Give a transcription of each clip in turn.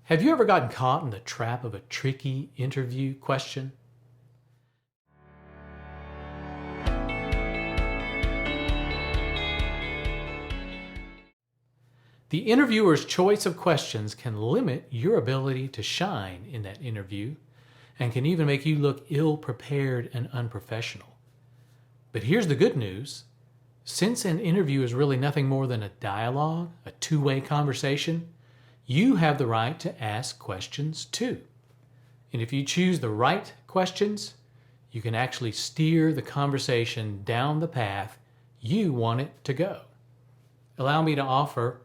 Have you ever gotten caught in the trap of a tricky interview question? The interviewer's choice of questions can limit your ability to shine in that interview and can even make you look ill-prepared and unprofessional. But here's the good news. Since an interview is really nothing more than a dialogue, a two-way conversation, you have the right to ask questions too. And if you choose the right questions, you can actually steer the conversation down the path you want it to go. Allow me to offer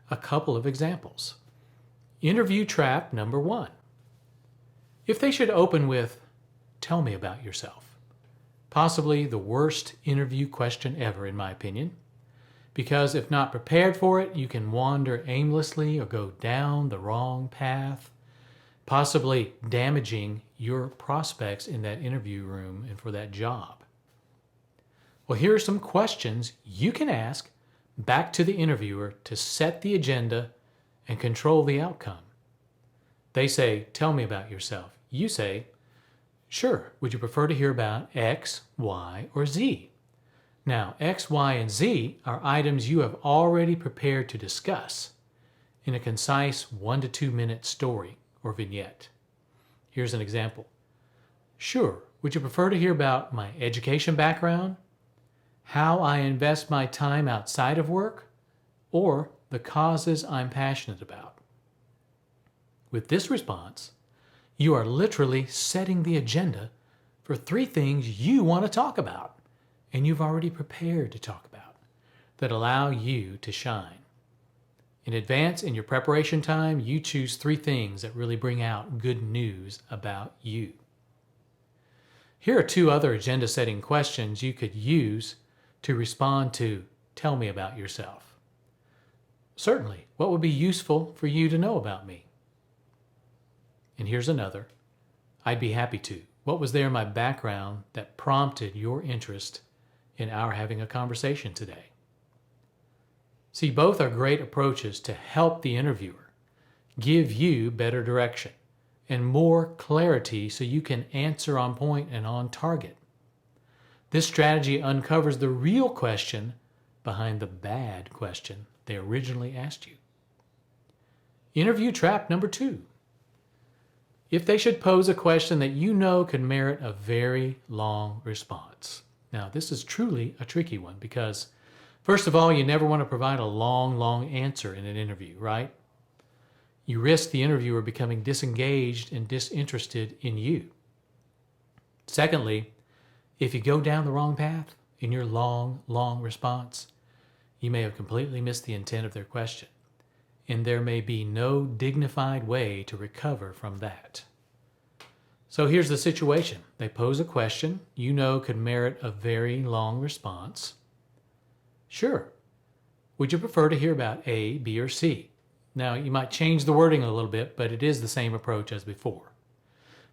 a couple of examples. Interview trap number 1. If they should open with, "Tell me about yourself," possibly the worst interview question ever in my opinion, because if not prepared for it, you can wander aimlessly or go down the wrong path, possibly damaging your prospects in that interview room and for that job. Well, here are some questions you can ask back to the interviewer to set the agenda and control the outcome. They say, "Tell me about yourself." You say, "Sure, would you prefer to hear about X, Y, or Z?" Now, X, Y, and Z are items you have already prepared to discuss in a concise 1 to 2 minute story or vignette. Here's an example. "Sure, would you prefer to hear about my education background, how I invest my time outside of work, or the causes I'm passionate about?" With this response, you are literally setting the agenda for 3 things you want to talk about, and you've already prepared to talk about, that allow you to shine. In advance, in your preparation time, you choose 3 things that really bring out good news about you. Here are 2 other agenda-setting questions you could use to respond to "Tell me about yourself." Certainly, what would be useful for you to know about me? And here's another. "I'd be happy to. What was there in my background that prompted your interest in our having a conversation today?" See, both are great approaches to help the interviewer, give you better direction and more clarity so you can answer on point and on target. This strategy uncovers the real question behind the bad question they originally asked you. Interview trap number 2. If they should pose a question that you know could merit a very long response. Now, this is truly a tricky one because, first of all, you never want to provide a long answer in an interview, right? You risk the interviewer becoming disengaged and disinterested in you. Secondly, if you go down the wrong path in your long response, you may have completely missed the intent of their question, and there may be no dignified way to recover from that. So here's the situation. They pose a question you know could merit a very long response. "Sure. Would you prefer to hear about A, B, or C?" Now, you might change the wording a little bit, but it is the same approach as before.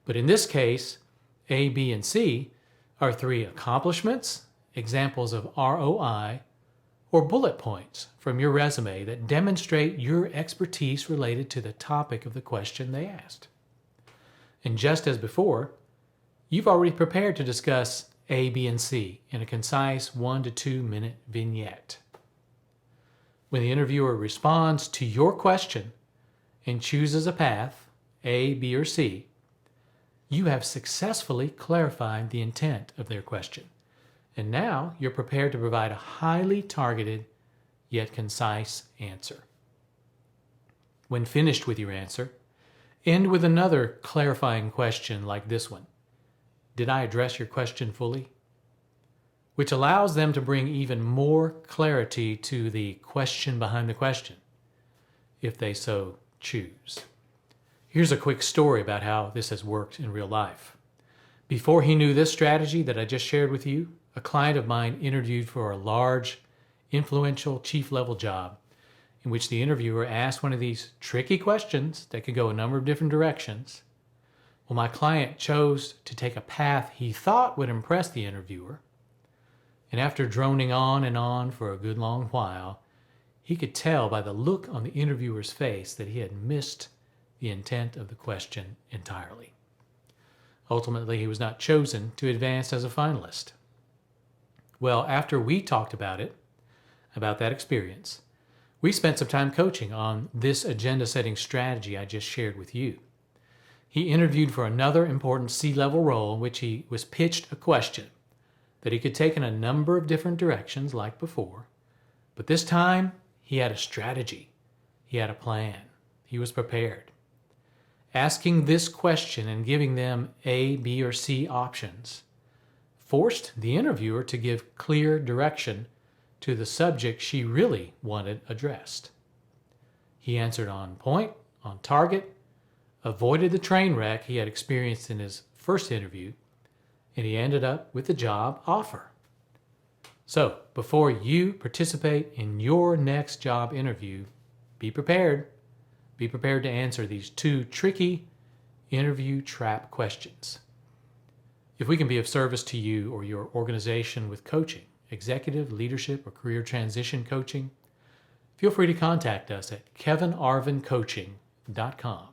But in this case, A, B, and C are 3 accomplishments, examples of ROI, or bullet points from your resume that demonstrate your expertise related to the topic of the question they asked. And just as before, you've already prepared to discuss A, B, and C in a concise 1 to 2 minute vignette. When the interviewer responds to your question and chooses a path, A, B, or C, you have successfully clarified the intent of their question. And now you're prepared to provide a highly targeted yet concise answer. When finished with your answer, end with another clarifying question like this one. "Did I address your question fully?" Which allows them to bring even more clarity to the question behind the question, if they so choose. Here's a quick story about how this has worked in real life. Before he knew this strategy that I just shared with you, a client of mine interviewed for a large, influential chief-level job in which the interviewer asked one of these tricky questions that could go a number of different directions. Well, my client chose to take a path he thought would impress the interviewer, and after droning on and on for a good long while, he could tell by the look on the interviewer's face that he had missed the intent of the question entirely. Ultimately, he was not chosen to advance as a finalist. Well, after we talked about that experience, we spent some time coaching on this agenda setting strategy I just shared with you. He interviewed for another important C-level role in which he was pitched a question that he could take in a number of different directions like before, but this time he had a strategy. He had a plan. He was prepared. Asking this question and giving them A, B, or C options forced the interviewer to give clear direction to the subject she really wanted addressed. He answered on point, on target, avoided the train wreck he had experienced in his first interview, and he ended up with the job offer. So, before you participate in your next job interview, be prepared. Be prepared to answer these 2 tricky interview trap questions. If we can be of service to you or your organization with coaching, executive, leadership, or career transition coaching, feel free to contact us at kevinarvincoaching.com.